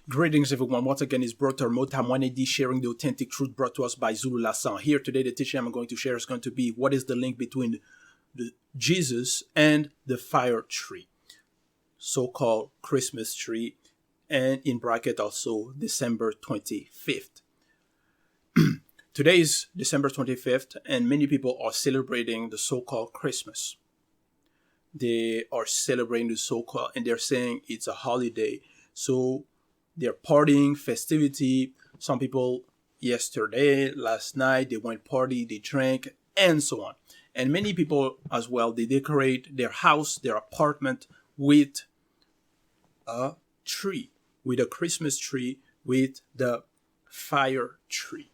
Greetings, everyone. Once again, it's Brother Motam 1AD sharing the authentic truth brought to us by Zulu Lassan. Here today, the teaching I'm going to share is going to be what is the link between the Jesus and the fire tree, so-called Christmas tree, and in bracket also December 25th. Today is December 25th, and many people are celebrating the so-called Christmas. They are celebrating the so-called, and they're saying it's a holiday. So they're partying, festivity. Some people yesterday, last night, they went party, they drank, and so on. And many people as well, they decorate their house, their apartment with a tree, with a Christmas tree, with the fire tree,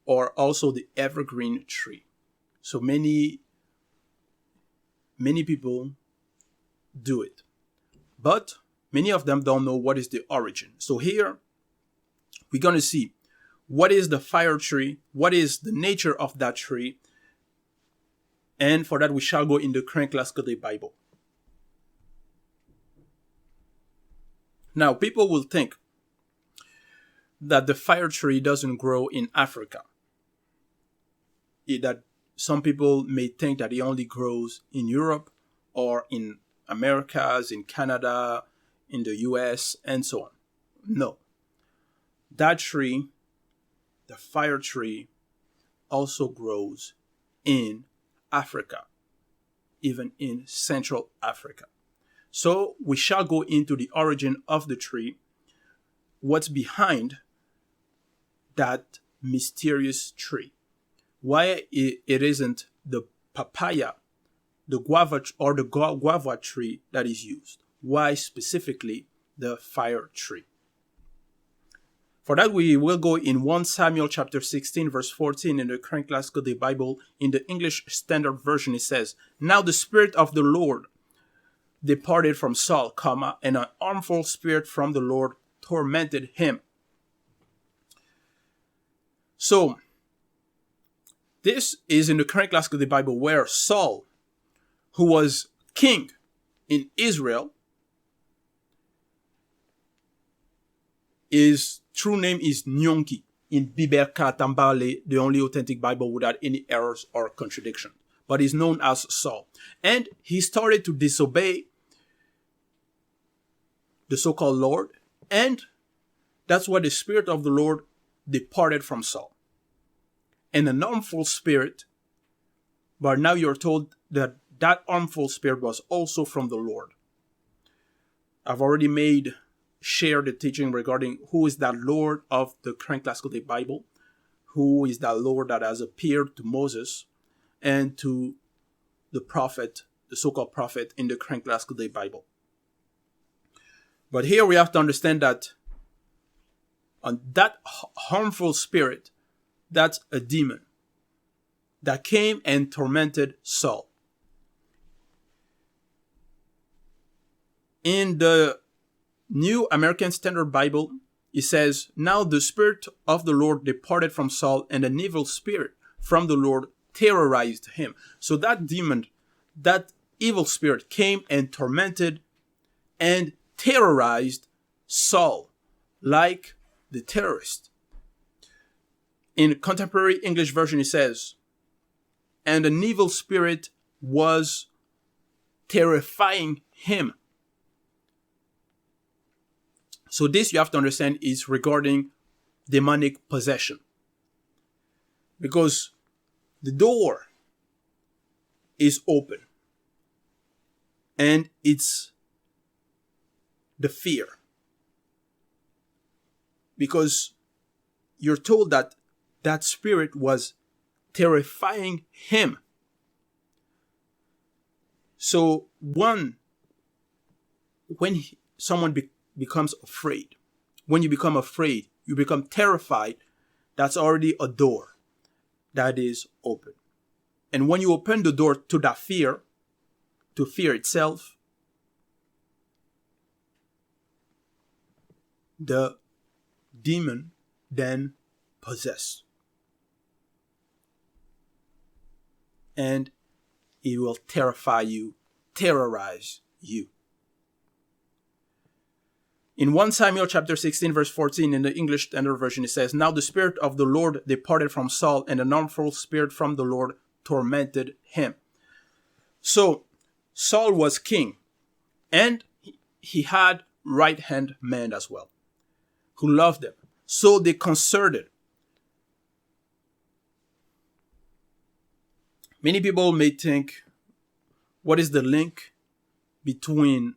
or also the evergreen tree. So many people do it. But many of them don't know what is the origin. So here, we're going to see what is the fire tree, what is the nature of that tree, and for that we shall go in the current classical day Bible. Now, people will think that the fire tree doesn't grow in Africa. That some people may think that it only grows in Europe or in Americas, in Canada, in the US, and so on. No. That tree, the fire tree, also grows in Africa, even in Central Africa. So we shall go into the origin of the tree, what's behind that mysterious tree. Why it isn't the papaya, the guava or the guava tree that is used. Why specifically the fire tree? For that, we will go in 1 Samuel chapter 16, verse 14 in the current classical day Bible. In the English Standard Version, it says, "Now the Spirit of the Lord departed from Saul, and an harmful spirit from the Lord tormented him." So, this is in the current classical day Bible where Saul, who was king in Israel, his true name is Nyonki in Bibèl Katambale, the only authentic Bible without any errors or contradictions. But he's known as Saul. And he started to disobey the so-called Lord. And that's why the Spirit of the Lord departed from Saul. And an harmful spirit, but now you're told that that harmful spirit was also from the Lord. I've already shared the teaching regarding who is that Lord of the current classical day Bible, who is that Lord that has appeared to Moses and to the prophet, the so-called prophet in the current classical day Bible. But here we have to understand that on that harmful spirit, that's a demon that came and tormented Saul. In the New American Standard Bible, it says, "Now the Spirit of the Lord departed from Saul, and an evil spirit from the Lord terrorized him." So that demon, that evil spirit came and tormented and terrorized Saul like the terrorist. In contemporary English version, it says, "And an evil spirit was terrifying him." So this, you have to understand, is regarding demonic possession. Because the door is open. And it's the fear. Because you're told that that spirit was terrifying him. So when someone becomes afraid, when you become afraid, you become terrified, that's already a door that is open. And when you open the door to that fear, to fear itself, the demon then possesses. And it will terrify you, terrorize you. In 1 Samuel chapter 16, verse 14, in the English Standard Version, it says, "Now the Spirit of the Lord departed from Saul, and an harmful spirit from the Lord tormented him." So Saul was king, and he had right-hand men as well, who loved him. So they concerted. Many people may think, what is the link between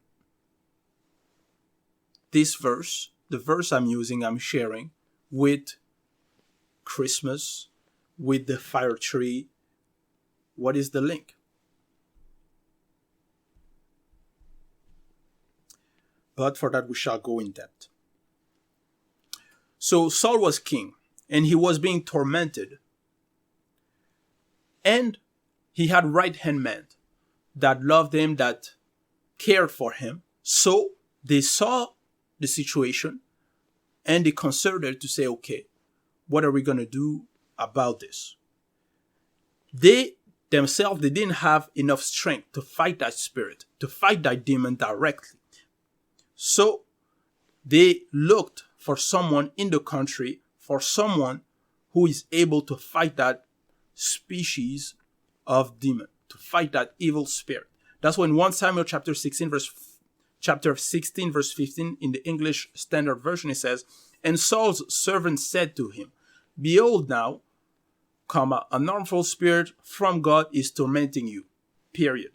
this verse, the verse I'm sharing, with Christmas, with the fire tree? What is the link? But for that, we shall go in depth. So Saul was king, and he was being tormented. And he had right-hand men that loved him, that cared for him. So they saw the situation, and they considered to say, okay, what are we going to do about this? They themselves, they didn't have enough strength to fight that spirit, to fight that demon directly. So they looked for someone in the country, for someone who is able to fight that species of demon, to fight that evil spirit. That's when 1 Samuel chapter 16 verse 15 in the English Standard Version, it says, "And Saul's servant said to him, Behold now, an harmful spirit from God is tormenting you." Period.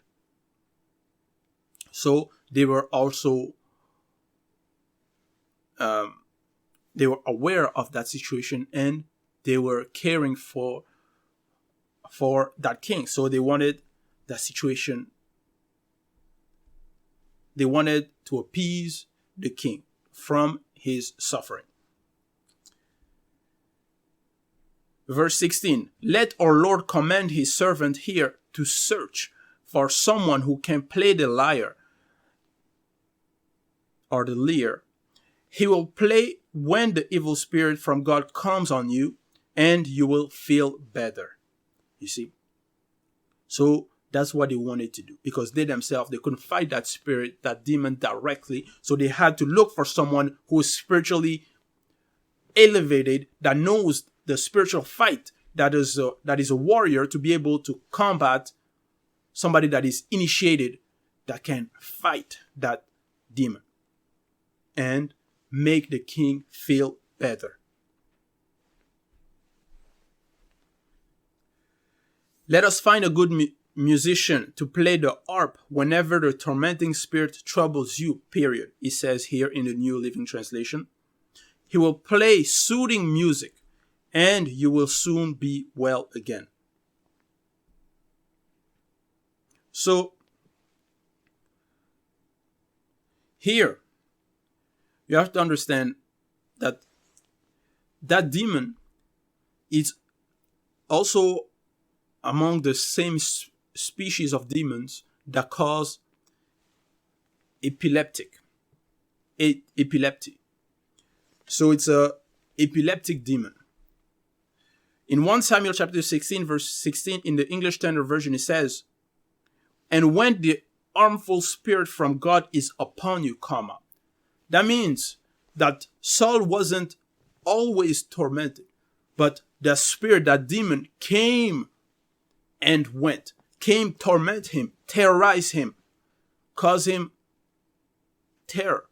So they were also they were aware of that situation, and they were caring for that king. So they wanted that situation. They wanted to appease the king from his suffering. Verse 16, "Let our Lord command his servant here to search for someone who can play the lyre or the lyre. He will play when the evil spirit from God comes on you, and you will feel better." You see? So that's what they wanted to do, because they themselves, they couldn't fight that spirit, that demon directly. So they had to look for someone who is spiritually elevated, that knows the spiritual fight, that is a warrior, to be able to combat somebody that is initiated, that can fight that demon and make the king feel better. "Let us find a good musician to play the harp whenever the tormenting spirit troubles you," period. It says here in the New Living Translation. "He will play soothing music, and you will soon be well again." So here, you have to understand that that demon is also among the same species of demons that cause epilepsy. So it's a epileptic demon. In 1 Samuel chapter 16, verse 16, in the English Standard Version, it says, "And when the harmful spirit from God is upon you, that means that Saul wasn't always tormented, but the spirit, that demon, came and went, came torment him, terrorize him, cause him terror,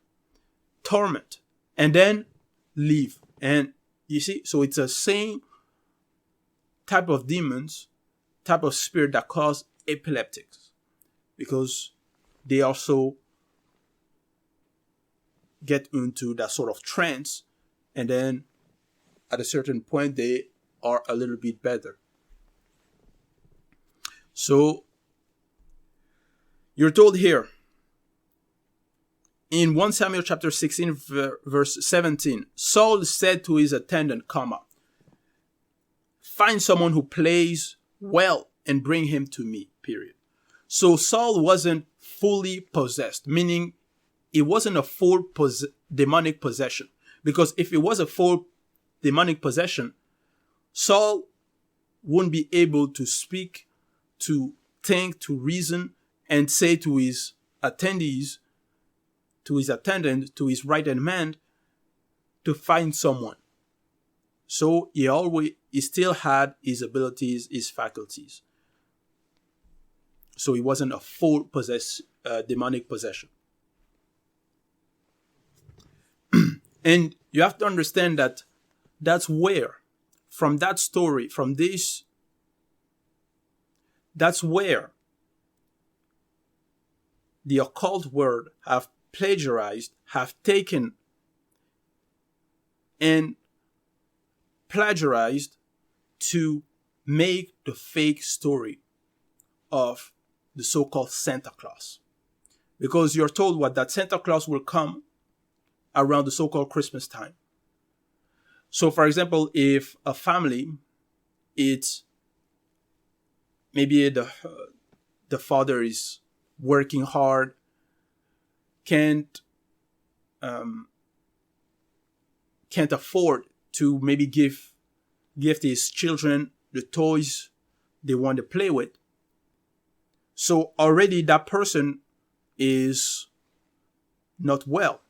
torment, and then leave. And you see, so it's the same type of demons, type of spirit that cause epileptics, because they also get into that sort of trance, and then at a certain point they are a little bit better. So you're told here in 1 Samuel chapter 16 verse 17, Saul said to his attendant, "Find someone who plays well and bring him to me," period. So Saul wasn't fully possessed, meaning it wasn't a full demonic possession. Because if it was a full demonic possession, Saul wouldn't be able to speak, to think, to reason, and say to his attendees to his attendant, to his right-hand man, to find someone. So he still had his abilities, his faculties. So he wasn't a full demonic possession. And you have to understand that that's where, from that story, from this, that's where the occult world have plagiarized, have taken and plagiarized to make the fake story of the so-called Santa Claus. Because you're told what, that Santa Claus will come around the so-called Christmas time. So, for example, if a family, it's maybe the father is working hard, can't afford to maybe give his children the toys they want to play with. So already that person is not well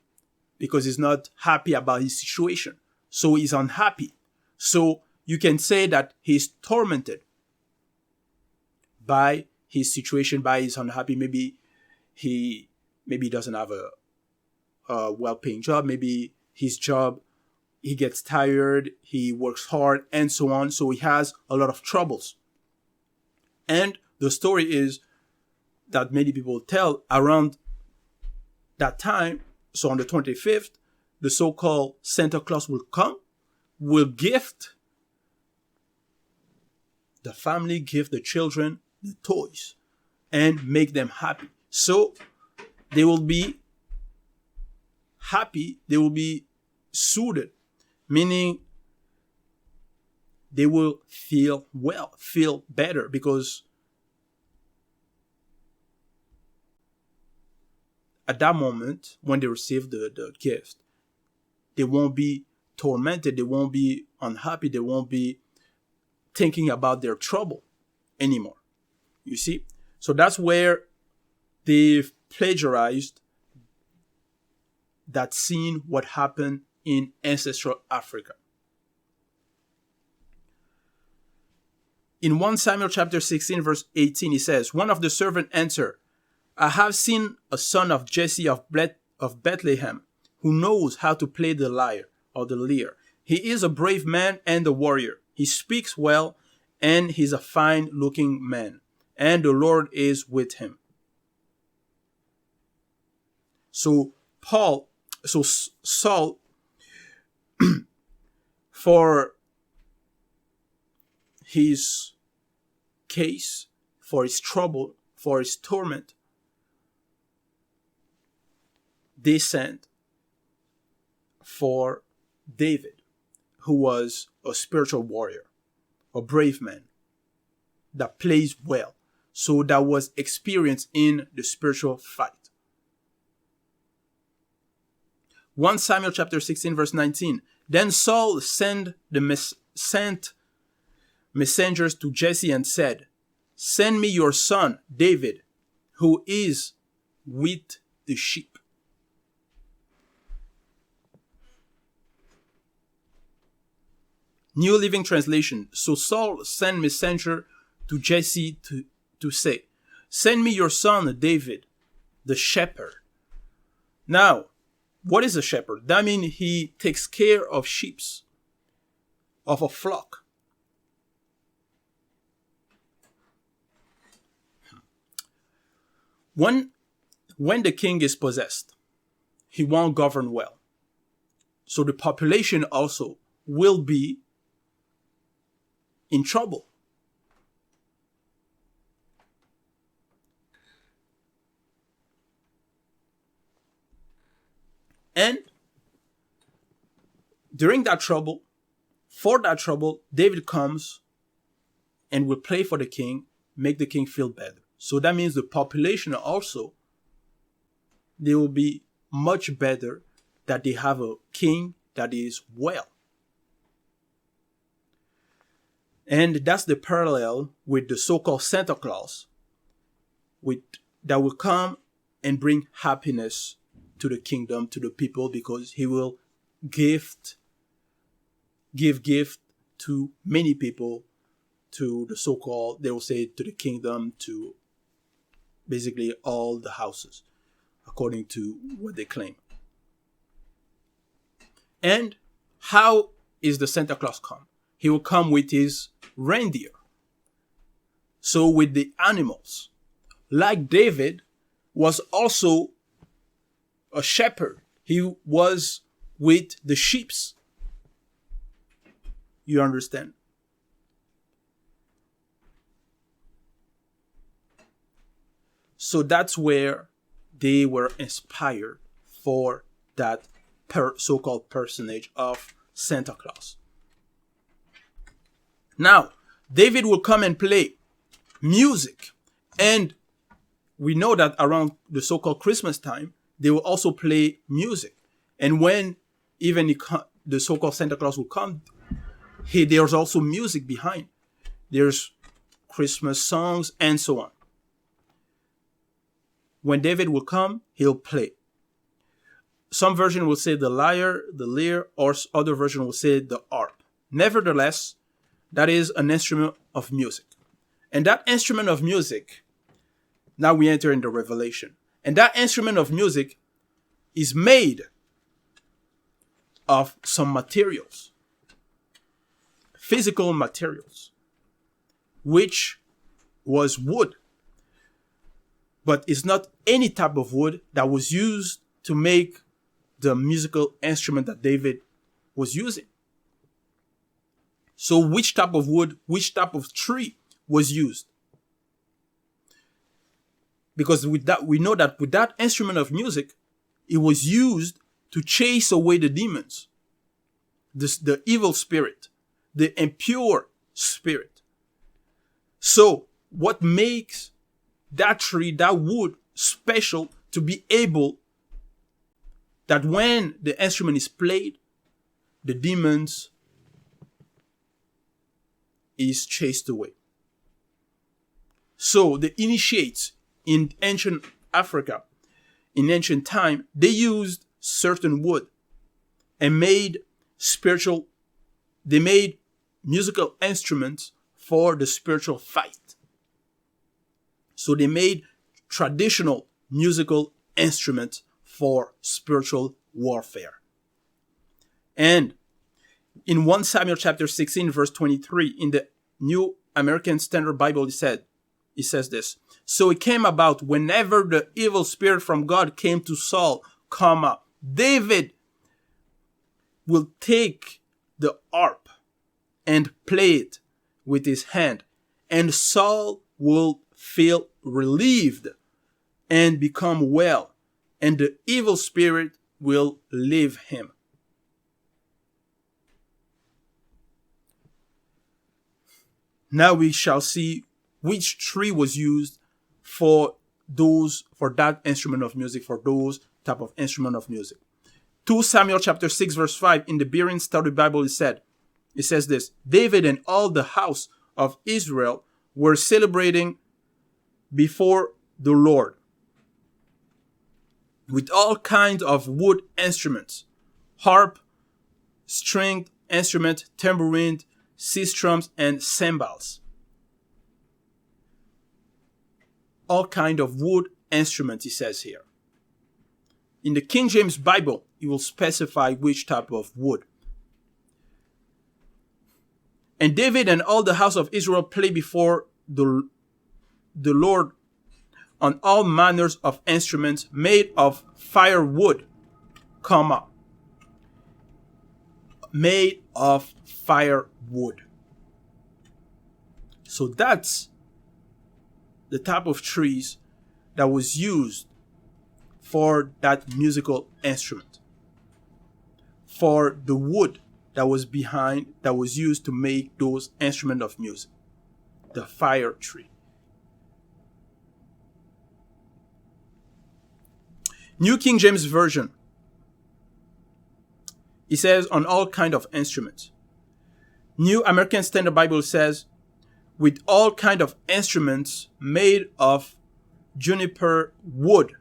because he's not happy about his situation. So he's unhappy. So you can say that he's tormented by his situation, by his unhappy. Maybe he doesn't have a well-paying job. Maybe his job, he gets tired, he works hard, and so on. So he has a lot of troubles. And the story is that many people tell around that time, so on the 25th, the so-called Santa Claus will come, will gift the family, give the children the toys, and make them happy. So they will be happy, they will be soothed, meaning they will feel well, feel better, because at that moment, when they receive the gift, they won't be tormented, they won't be unhappy, they won't be thinking about their trouble anymore. You see? So that's where they've plagiarized that scene, what happened in ancestral Africa. In 1 Samuel chapter 16, verse 18, he says, one of the servants answered, I have seen a son of Jesse of Bethlehem who knows how to play the lyre or the lyre. He is a brave man and a warrior. He speaks well and he's a fine looking man. And the Lord is with him. So Saul, for his case, for his trouble, for his torment, they sent for David, who was a spiritual warrior, a brave man that plays well. So that was experienced in the spiritual fight. 1 Samuel chapter 16 verse 19. Then Saul sent messengers to Jesse and said, send me your son David, who is with the sheep. New Living Translation. So Saul sent messenger to Jesse to say, send me your son David, the shepherd. Now, what is a shepherd? That means he takes care of sheep, of a flock. When the king is possessed, he won't govern well. So the population also will be in trouble. And during that trouble, David comes and will play for the king, make the king feel better. So that means the population also, they will be much better that they have a king that is well. And that's the parallel with the so-called Santa Claus, that will come and bring happiness to the kingdom, to the people, because he will give gift to many people, to the so-called, they will say, to the kingdom, to basically all the houses, according to what they claim. And how is the Santa Claus come? He will come with his reindeer. So with the animals, like David was also a shepherd. He was with the sheep. You understand? So that's where they were inspired for that so-called personage of Santa Claus. Now, David will come and play music. And we know that around the so-called Christmas time, they will also play music. And when even the so-called Santa Claus will come, there's also music behind. There's Christmas songs and so on. When David will come, he'll play. Some version will say the lyre, or other version will say the harp. Nevertheless, that is an instrument of music. And that instrument of music, now we enter into Revelation. And that instrument of music is made of some materials, physical materials, which was wood. But it's not any type of wood that was used to make the musical instrument that David was using. So which type of wood, which type of tree was used? Because with that, we know that with that instrument of music, it was used to chase away the demons, the evil spirit, the impure spirit. So what makes that tree, that wood, special to be able that when the instrument is played, the demons is chased away. So the initiates in ancient Africa, in ancient time, they used certain wood and made musical instruments for the spiritual fight. So they made traditional musical instruments for spiritual warfare. And in 1 Samuel chapter 16, verse 23, in the New American Standard Bible, it says this. So it came about whenever the evil spirit from God came to Saul, David will take the harp and play it with his hand, and Saul will feel relieved and become well, and the evil spirit will leave him. Now we shall see which tree was used for that instrument of music, for those type of instrument of music. 2 Samuel chapter 6 verse 5 in the Berean Study Bible it says this: David and all the house of Israel were celebrating before the Lord with all kinds of wood instruments, harp, stringed instrument, tambourine, sistrums, and cymbals. All kind of wood instruments, he says here. In the King James Bible, it will specify which type of wood. And David and all the house of Israel played before the Lord on all manners of instruments made of firewood, made of firewood. So that's the type of trees that was used for that musical instrument, for the wood that was used to make those instruments of music, the fire tree. New King James Version, it says on all kind of instruments. New American Standard Bible says with all kind of instruments made of juniper wood,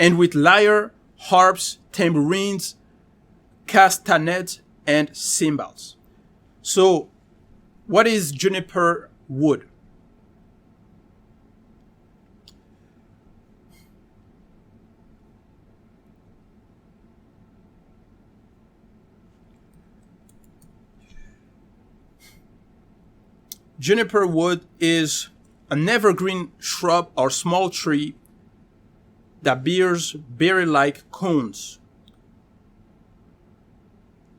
and with lyre, harps, tambourines, castanets, and cymbals. So, what is juniper wood? Juniper wood is an evergreen shrub or small tree that bears berry-like cones.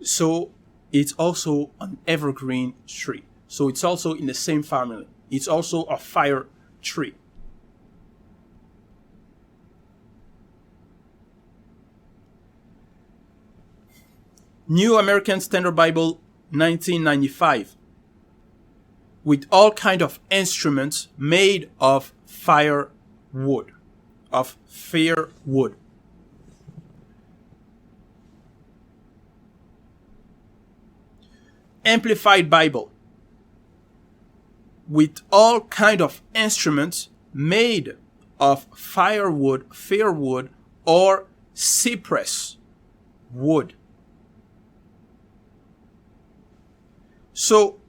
So it's also an evergreen tree. So it's also in the same family. It's also a fire tree. New American Standard Bible, 1995. With all kind of instruments made of firewood, of fir wood. Amplified Bible, with all kind of instruments made of firewood, fir wood, or cypress wood. So,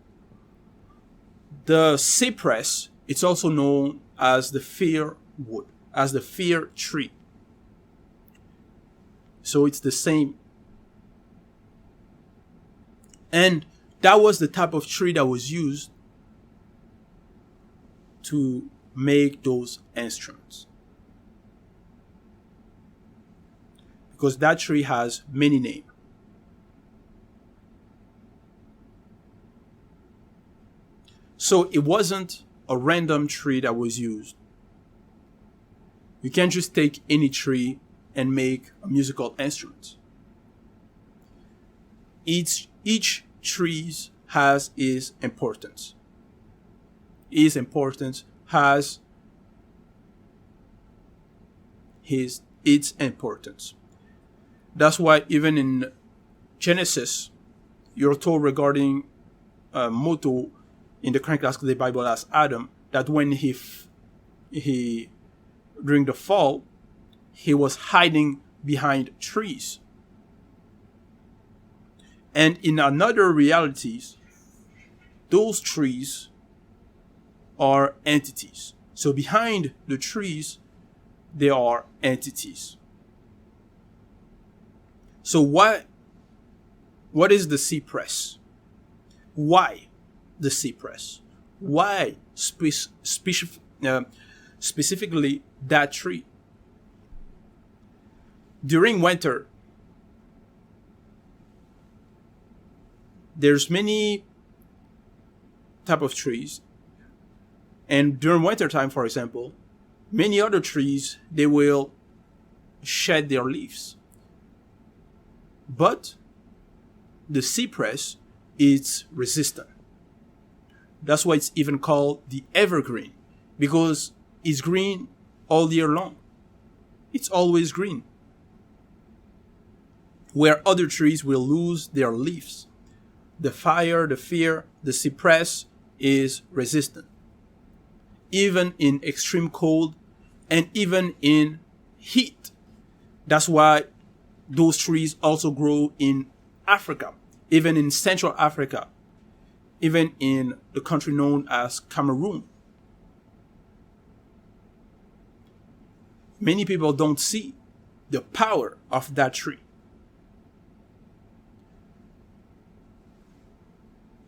the cypress, it's also known as the fir wood, as the fir tree. So it's the same. And that was the type of tree that was used to make those instruments. Because that tree has many names. So it wasn't a random tree that was used. You can't just take any tree and make a musical instrument. Each tree has its importance. Its importance has its importance. That's why even in Genesis, you're told regarding Moto in the Current Classical Bible as Adam, that when he during the fall, he was hiding behind trees. And in another realities, those trees are entities. So behind the trees, there are entities. So what is the cypress? Why the cypress? Why specifically that tree? During winter, there's many type of trees, and during winter time, for example, many other trees, they will shed their leaves. But the cypress is resistant. That's why it's even called the evergreen, because it's green all year long. It's always green. Where other trees will lose their leaves. The fire, the fir, the cypress is resistant. Even in extreme cold and even in heat. That's why those trees also grow in Africa, even in Central Africa, even in the country known as Cameroon. Many people don't see the power of that tree.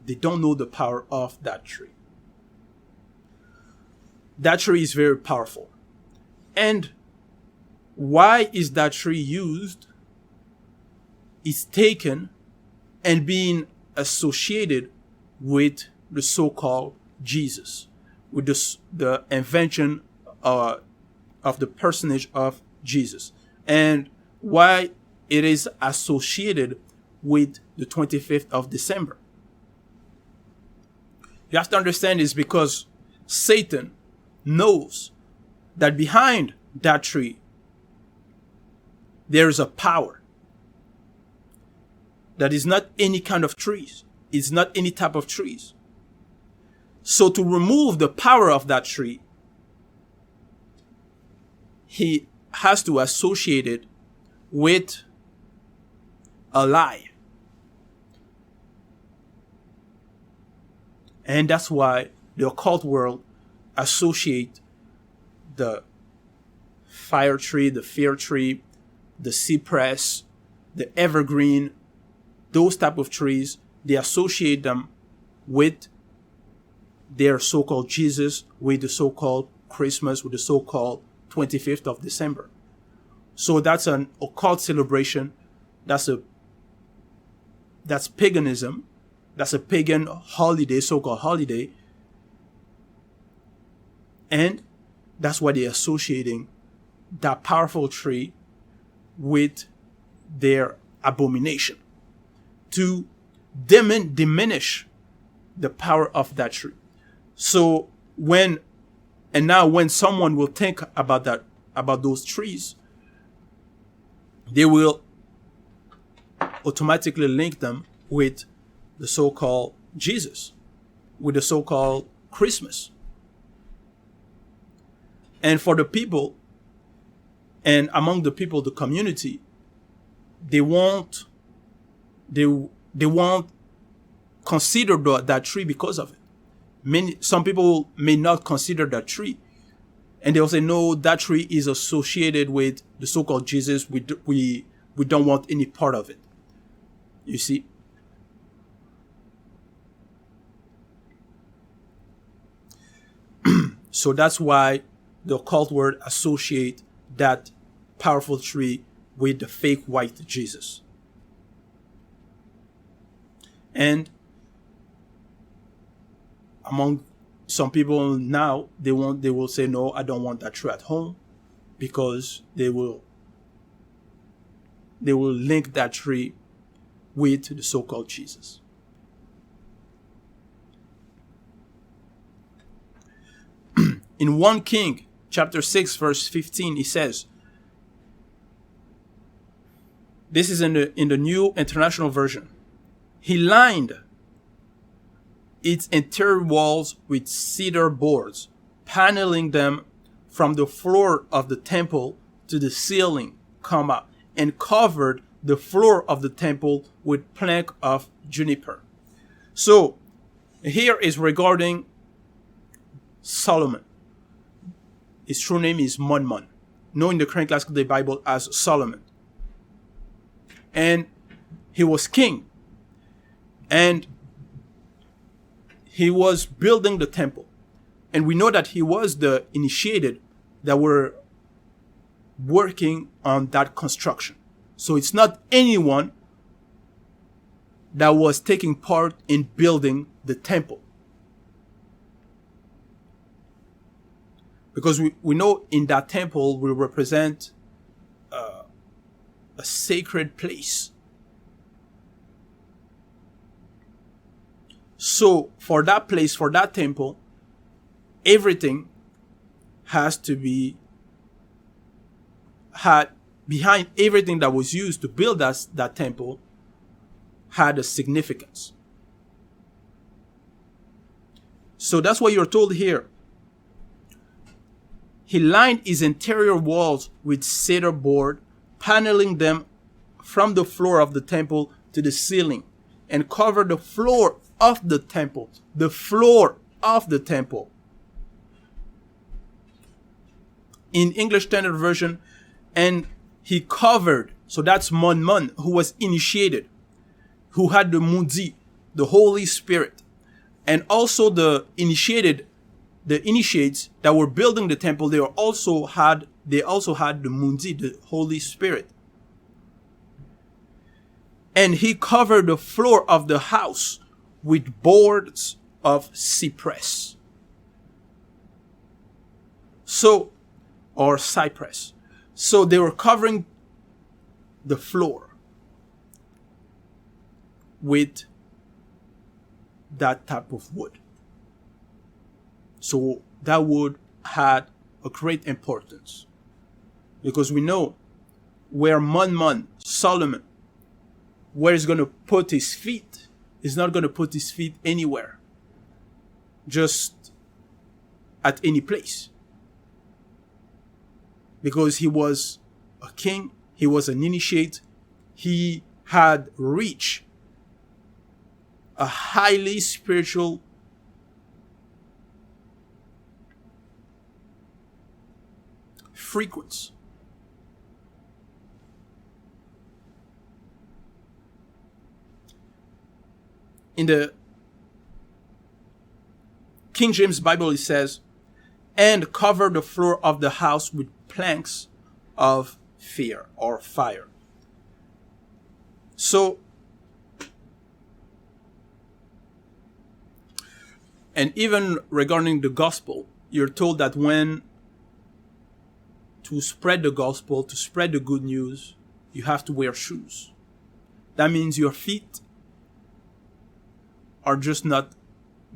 They don't know the power of that tree. That tree is very powerful. And why is that tree used? It's taken and being associated with the so-called Jesus, with the invention of the personage of Jesus, and why it is associated with the 25th of December. You have to understand is because Satan knows that behind that tree there is a power that is not any kind of trees. It's not any type of trees. So to remove the power of that tree, he has to associate it with a lie. And that's why the occult world associate the fire tree, the fear tree, the cypress, the evergreen, those type of trees, they associate them with their so-called Jesus, with the so-called Christmas, with the so-called 25th of December. So that's an occult celebration. That's paganism. That's a pagan holiday, so-called holiday. And that's why they're associating that powerful tree with their abomination to diminish the power of that tree. So when someone will think about those trees, they will automatically link them with the so-called Jesus, with the so-called Christmas. And for the people, and among the people, the community, they won't consider that tree because of it. Some people may not consider that tree, and they'll say, no, that tree is associated with the so-called Jesus. We don't want any part of it. You see? So that's why the occult world associate that powerful tree with the fake white Jesus. And among some people now, they will say, no, I don't want that tree at home, because they will link that tree with the so-called Jesus. In 1 King chapter 6 verse 15, he says, this is in the New International Version, he lined its interior walls with cedar boards, paneling them from the floor of the temple to the ceiling, and covered the floor of the temple with plank of juniper. So here is regarding Solomon. His true name is Monmon, known in the current classical day Bible as Solomon. And he was king. And he was building the temple. And we know that he was the initiated that were working on that construction. So it's not anyone that was taking part in building the temple. Because we know in that temple will represent a sacred place. So for that place, for that temple, everything has to be behind everything that was used to build that temple had a significance. So that's what you're told here. He lined his interior walls with cedar board, paneling them from the floor of the temple to the ceiling, and covered the floor of the temple. The floor of the temple. In English Standard Version, and he covered, so that's Monmon, who was initiated, who had the Mundi, the Holy Spirit, and also the initiates that were building the temple. They also had the Mundi, the Holy Spirit. And he covered the floor of the house with boards of cypress. Or cypress. So they were covering the floor with that type of wood. So that wood had a great importance, because we know where Solomon, where he's going to put his feet, he's not going to put his feet anywhere, just at any place. because he was a king, he was an initiate, he had reached a highly spiritual frequency. In the King James Bible, it says, and cover the floor of the house with planks of fear or fire. So, and even regarding the gospel, you're told that when to spread the gospel, to spread the good news, you have to wear shoes. That means your feet are just not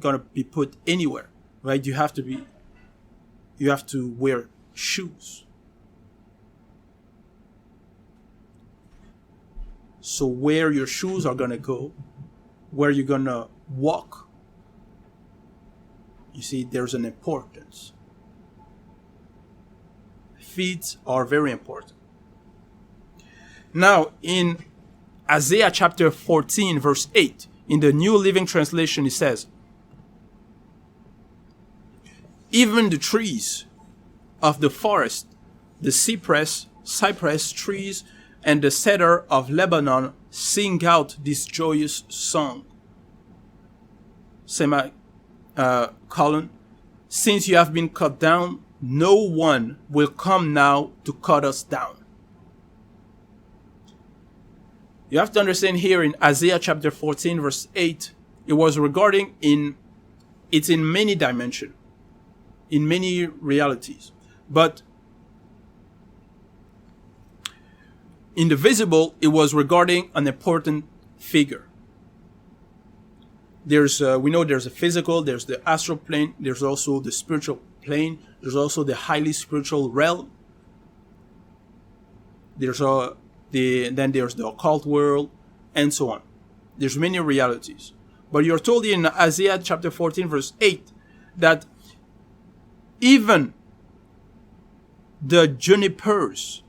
going to be put anywhere, right? You have to wear shoes. So where your shoes are going to go, where you're going to walk, you see, there's an importance. Feet are very important. Now, in Isaiah chapter 14, verse 8, in the New Living Translation, it says, even the trees of the forest, the cypress trees, and the cedar of Lebanon sing out this joyous song. Semicolon. Since you have been cut down, no one will come now to cut us down. You have to understand here in Isaiah chapter 14, verse 8, it was regarding it's in many dimensions, in many realities. But in the visible, it was regarding an important figure. We know there's a physical, there's the astral plane, there's also the spiritual plane, there's also the highly spiritual realm. Then there's the occult world, and so on. There's many realities. But you're told in Isaiah chapter 14, verse 8, that even the junipers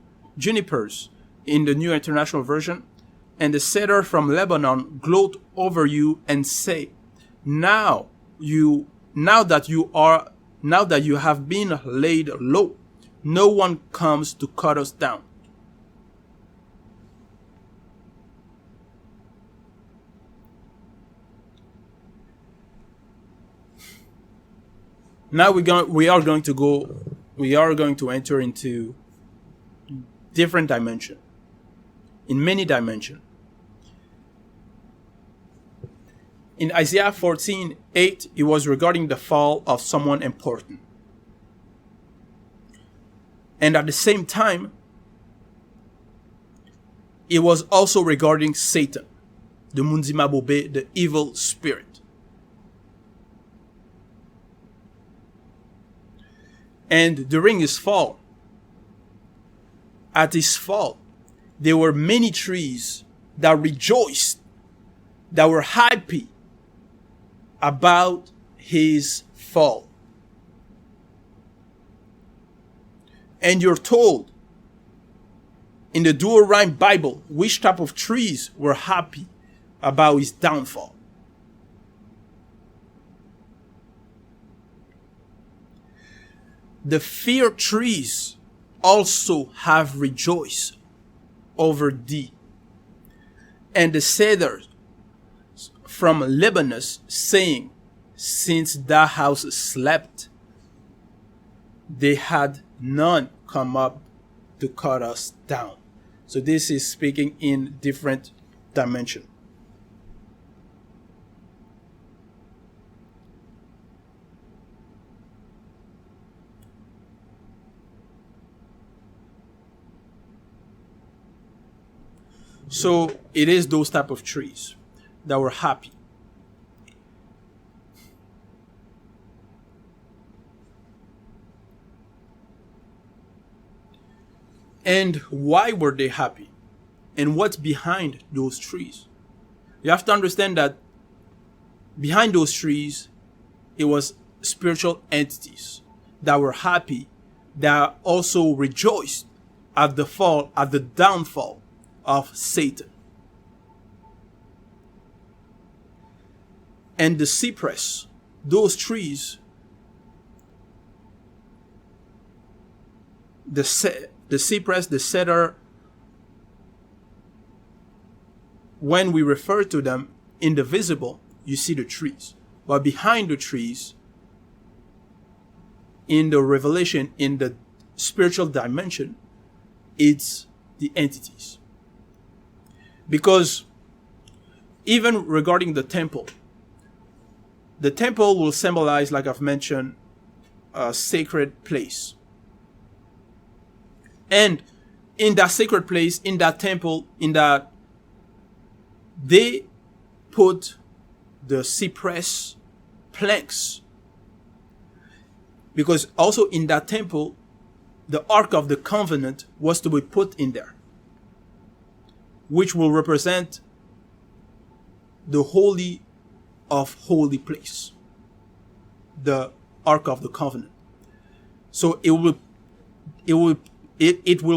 in the New International Version, and the cedar from Lebanon gloat over you and say, now that you have been laid low, no one comes to cut us down. Now we are going to enter into different dimension, in many dimensions. In Isaiah 14:8, it was regarding the fall of someone important. And at the same time, it was also regarding Satan, the Munzimabobe, the evil spirit. And during his fall, there were many trees that rejoiced, that were happy about his fall. And you're told in the Dual Rhyme Bible which type of trees were happy about his downfall. The fir trees also have rejoiced over thee, and the cedars from Lebanon, saying, since thou hast slept, they had none come up to cut us down. So this is speaking in different dimension. So it is those type of trees that were happy. And why were they happy? And what's behind those trees? You have to understand that behind those trees, it was spiritual entities that were happy that also rejoiced at the downfall of Satan. And the cypress, those trees, the cypress, the cedar, when we refer to them in the visible, you see the trees. But behind the trees, in the revelation, in the spiritual dimension, it's the entities. Because even regarding the temple will symbolize, like I've mentioned, a sacred place. And in that sacred place, in that temple, they put the cypress planks. Because also in that temple, the Ark of the Covenant was to be put in there, which will represent the Holy of Holy place, the Ark of the Covenant. So it will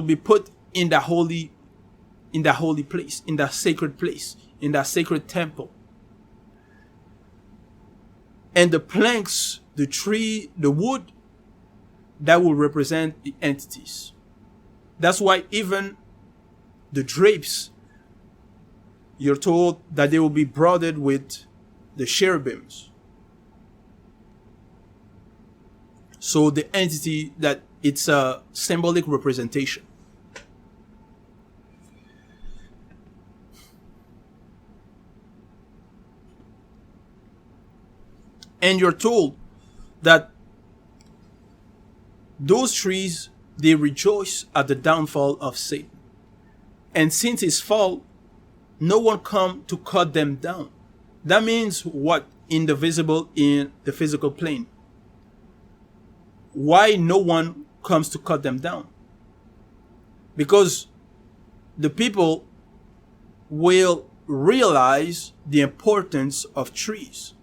be put in the holy place, in that sacred place, in that sacred temple. And the planks, the tree, the wood, that will represent the entities. That's why even the drapes, you're told that they will be broidered with the cherubims. So the entity, that it's a symbolic representation. And you're told that those trees, they rejoice at the downfall of Satan. And since his fall, no one come to cut them down. That means what? In the visible, in the physical plane. Why no one comes to cut them down? Because the people will realize the importance of trees.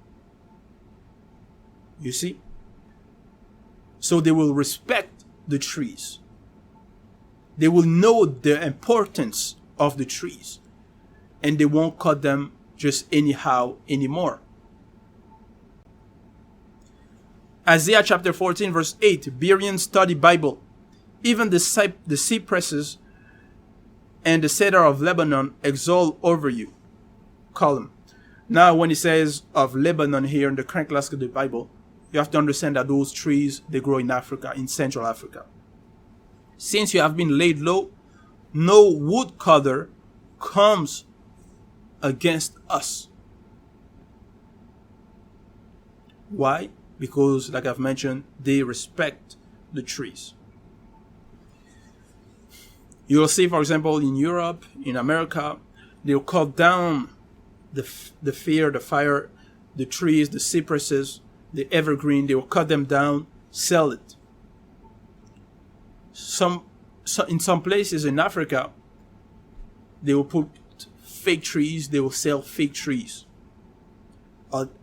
You see? So they will respect the trees. They will know the importance of the trees. And they won't cut them just anyhow anymore. Isaiah chapter 14 verse 8, Berean Study Bible. Even the cypresses and the cedar of Lebanon exult over you. Column. Now when it says of Lebanon here in the Current Classical Bible, you have to understand that those trees, they grow in Africa, in Central Africa. Since you have been laid low, no woodcutter comes against us. Why? Because, like I've mentioned, they respect the trees. You'll see, for example, in Europe, in America, they'll cut down the fire, the trees, the cypresses, the evergreen. They will cut them down, sell it. In some places in Africa, they will put fake trees. They will sell fake trees,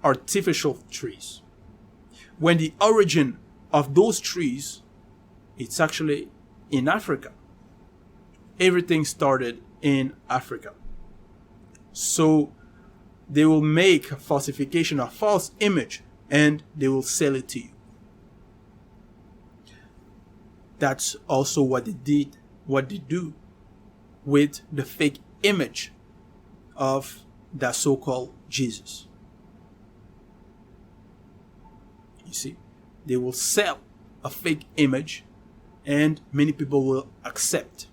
artificial trees. When the origin of those trees, it's actually in Africa. Everything started in Africa. So they will make a falsification, a false image, and they will sell it to you. That's also what they do with the fake image of that so-called Jesus. You see, they will sell a fake image and many people will accept.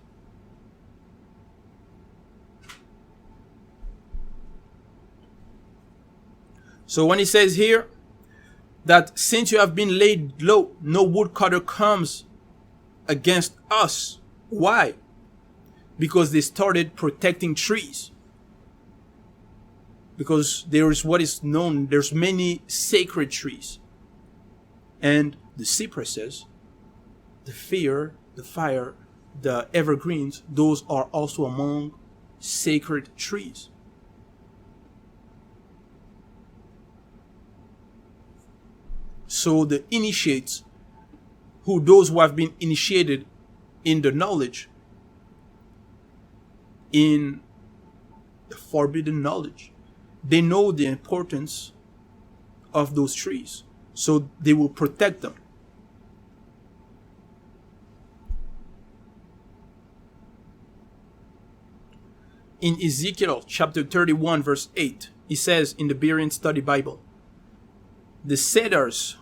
So when he says here that since you have been laid low, no woodcutter comes against us. Why? Because they started protecting trees. Because there is what is known, there's many sacred trees. And the cypresses, the fir, the fire, the evergreens, those are also among sacred trees. So the initiates those who have been initiated in the knowledge, in the forbidden knowledge, they know the importance of those trees, so they will protect them. In Ezekiel chapter 31 verse 8, it says in the Berean Study Bible, the cedars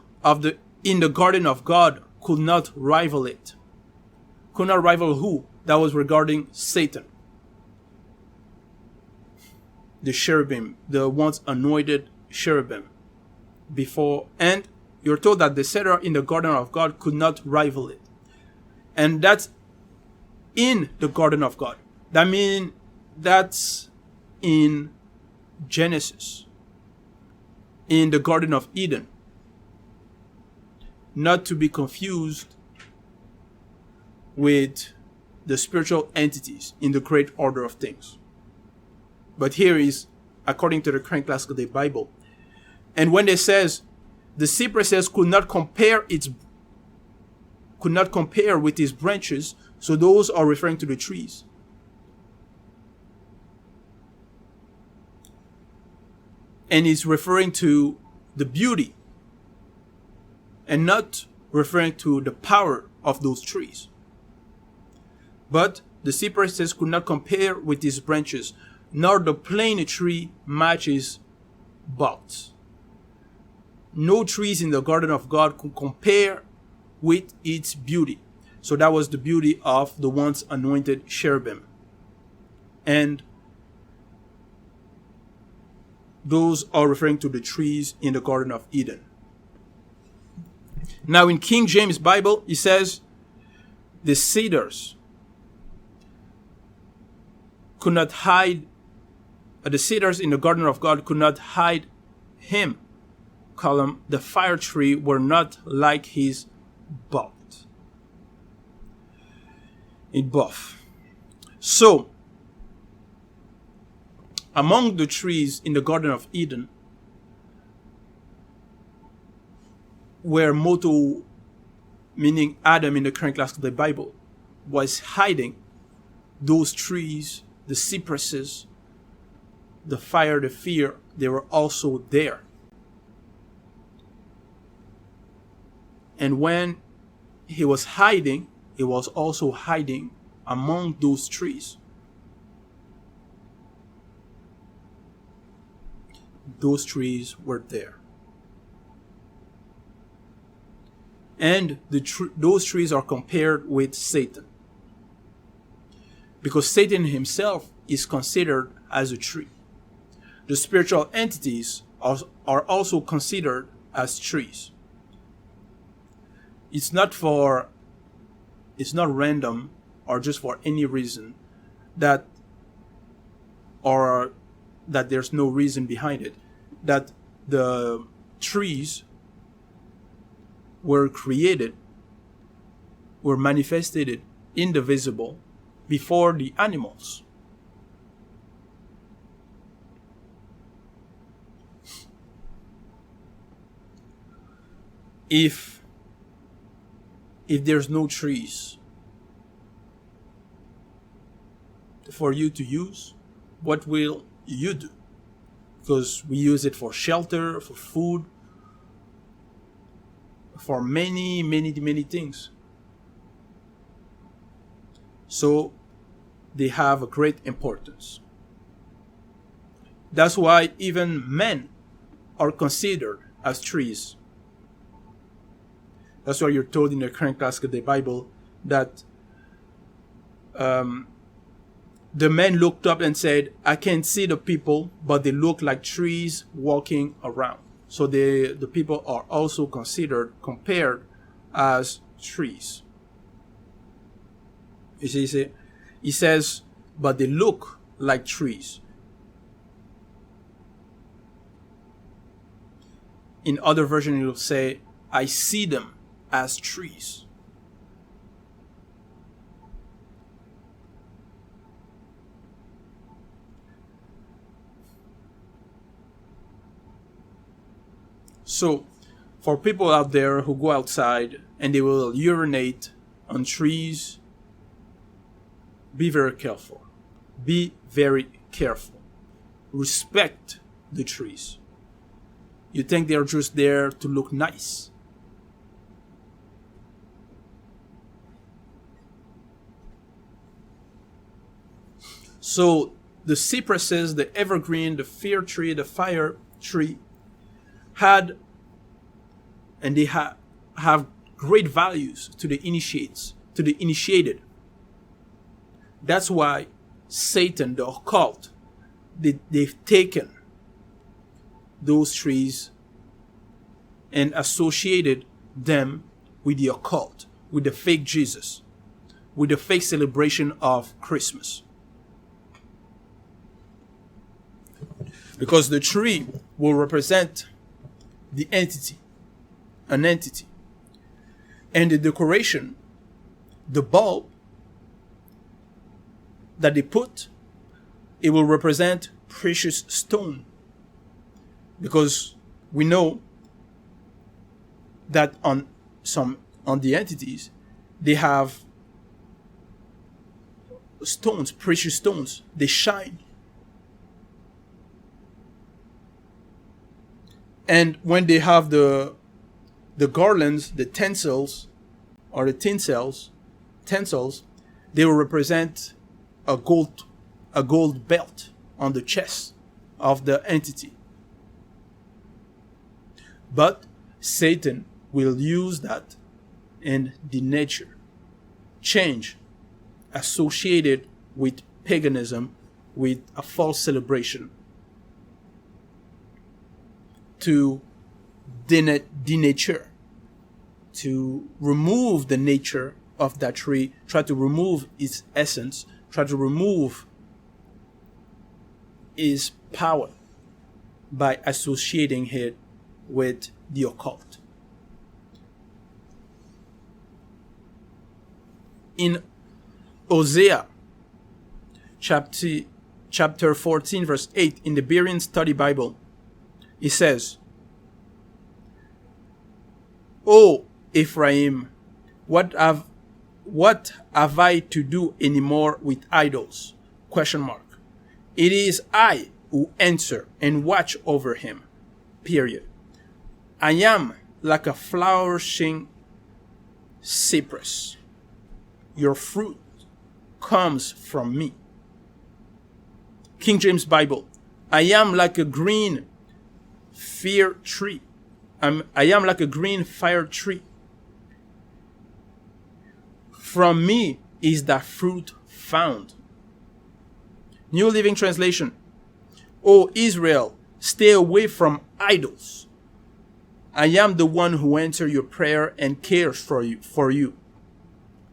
in the garden of God could not rival it. Could not rival who? That was regarding Satan. The cherubim, the once anointed cherubim. And you're told that the cedar in the garden of God could not rival it. And that's in the garden of God. That means that's in Genesis, in the Garden of Eden. Not to be confused with the spiritual entities in the great order of things. But here is, according to the Current Classical Day Bible, and when it says the cypresses could not compare with its branches, so those are referring to the trees. And it's referring to the beauty and not referring to the power of those trees. But the cypresses could not compare with its branches, nor the plane tree matches boughs. No trees in the garden of God could compare with its beauty. So that was the beauty of the once anointed cherubim. And those are referring to the trees in the Garden of Eden. Now in King James Bible, it says the cedars could not hide, the cedars in the garden of God could not hide him. Column, the fire tree were not like his bought. In buff. So, among the trees in the Garden of Eden, where Moto, meaning Adam in the Current Classical Day Bible, was hiding, those trees, the cypresses, the fire, the fear, they were also there. And when he was hiding, he was also hiding among those trees. Those trees were there. And those trees are compared with Satan. Because Satan himself is considered as a tree. The spiritual entities are also considered as trees. It's not random or just for any reason that there's no reason behind it, that the trees were created, were manifested in the visible before the animals. If there's no trees for you to use, what will you do? Because we use it for shelter, for food, for many, many, many things. So they have a great importance. That's why even men are considered as trees. That's why you're told in the Current Classical Day Bible that the men looked up and said, I can't see the people, but they look like trees walking around. So the people are also compared as trees. You see, he says, but they look like trees. In other versions, it will say, I see them as trees. So, for people out there who go outside and they will urinate on trees, be very careful. Be very careful. Respect the trees. You think they're just there to look nice. So the cypresses, the evergreen, the fir tree, the fire tree have great values to the initiated. That's why Satan, the occult, they've taken those trees and associated them with the occult, with the fake Jesus, with the fake celebration of Christmas. Because the tree will represent the entity, an entity. And the decoration, the bulb that they put, it will represent precious stone. Because we know that on the entities, they have stones, precious stones. They shine. And when they have the garlands, the tinsels, or the tinsels, they will represent a gold belt on the chest of the entity. But Satan will use that in the nature, change associated with paganism, with a false celebration, to denature, to remove the nature of that tree, try to remove its essence, try to remove its power by associating it with the occult. In Hosea chapter 14 verse 8 in the Berean Study Bible, it says, "O Ephraim, what have I to do anymore with idols? ? It is I who answer and watch over him. Period. I am like a flourishing cypress. Your fruit comes from me." King James Bible, "I am like a green fir tree. I am like a green fire tree. From me is that fruit found." New Living Translation, "O Israel, stay away from idols. I am the one who answers your prayer and cares for you.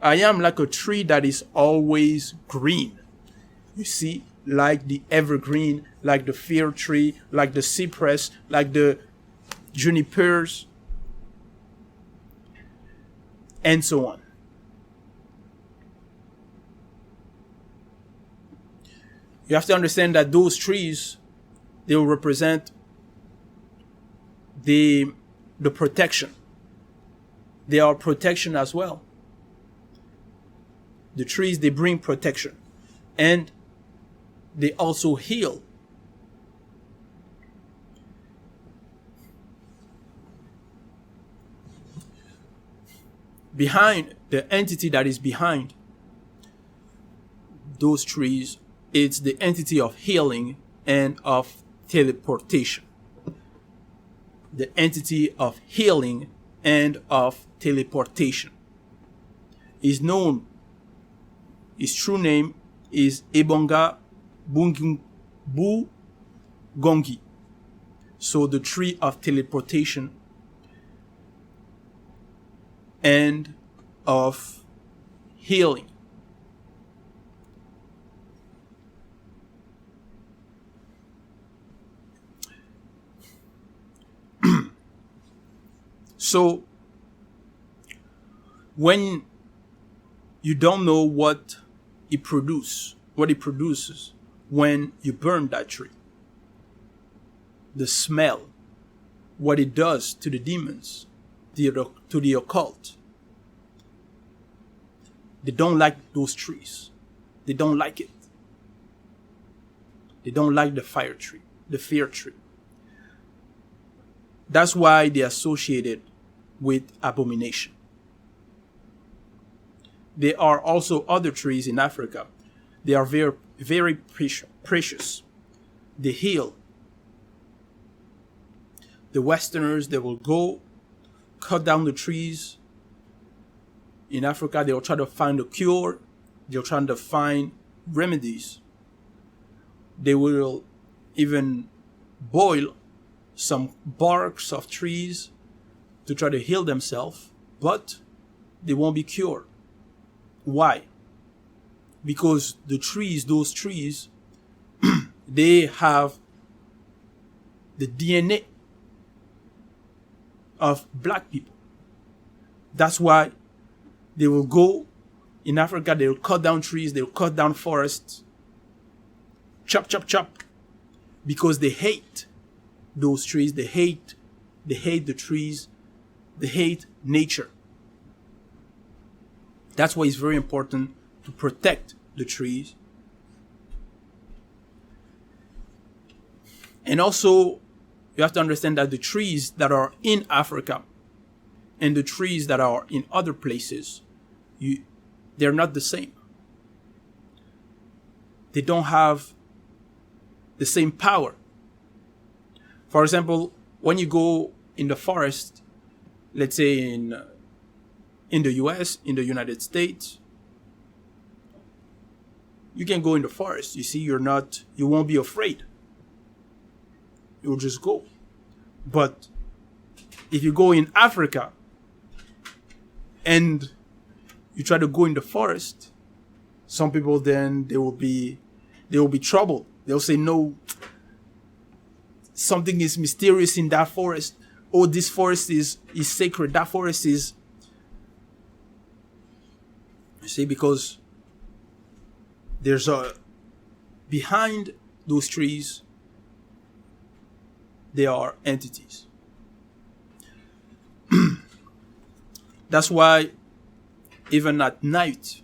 I am like a tree that is always green." You see, like the evergreen, like the fir tree, like the cypress, like the junipers, and so on. You have to understand that those trees, they will represent the protection. They are protection as well. The trees, they bring protection. And they also heal. Behind the entity that is behind those trees, it's the entity of healing and of teleportation. The entity of healing and of teleportation is known. His true name is Ebonga Bugongi. So the tree of teleportation and of healing. So when you don't know what it produces when you burn that tree, the smell, what it does to the demons, to the occult. They don't like those trees. They don't like it. They don't like the fire tree, the fear tree. That's why they associate it with abomination. There are also other trees in Africa. They are very, very precious. They heal. The Westerners, they will go cut down the trees. In Africa, they'll try to find a cure. They'll try to find remedies. They will even boil some barks of trees to try to heal themselves, but they won't be cured. Why? Because those trees, they have the DNA of black people. That's why they will go in Africa, they will cut down trees, they will cut down forests, chop, chop, chop, because they hate those trees, they hate the trees, they hate nature. That's why it's very important to protect the trees. And also, you have to understand that the trees that are in Africa and the trees that are in other places, they're not the same. They don't have the same power. For example, when you go in the forest, let's say in the US, in the United States, you can go in the forest. You see, you won't be afraid. You'll just go. But if you go in Africa and you try to go in the forest, some people then they will be troubled. They'll say, no, something is mysterious in that forest. Oh, this forest is sacred. That forest is, you see, because there's behind those trees, there are entities. That's why even at night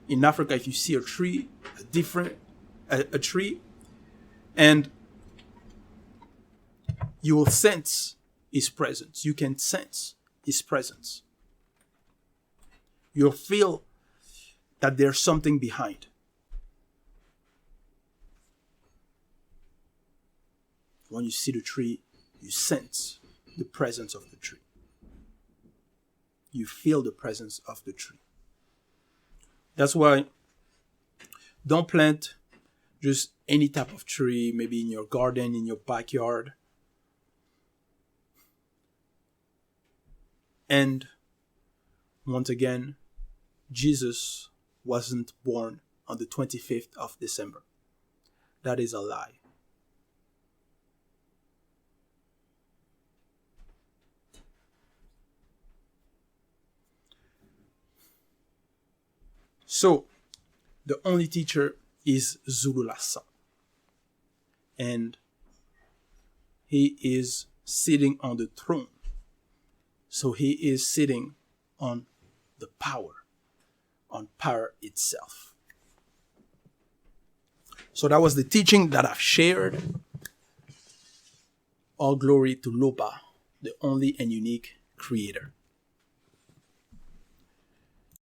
in Africa, if you see a tree, a tree, and you will sense his presence. You can sense his presence. You'll feel that there's something behind. When you see the tree, you sense the presence of the tree. You feel the presence of the tree. That's why don't plant just any type of tree, maybe in your garden, in your backyard. And once again, Jesus wasn't born on the 25th of December. That is a lie. So, the only teacher is Zululasa. And he is sitting on the throne. So he is sitting on the power itself. So that was the teaching that I've shared. All glory to Loba, the only and unique creator.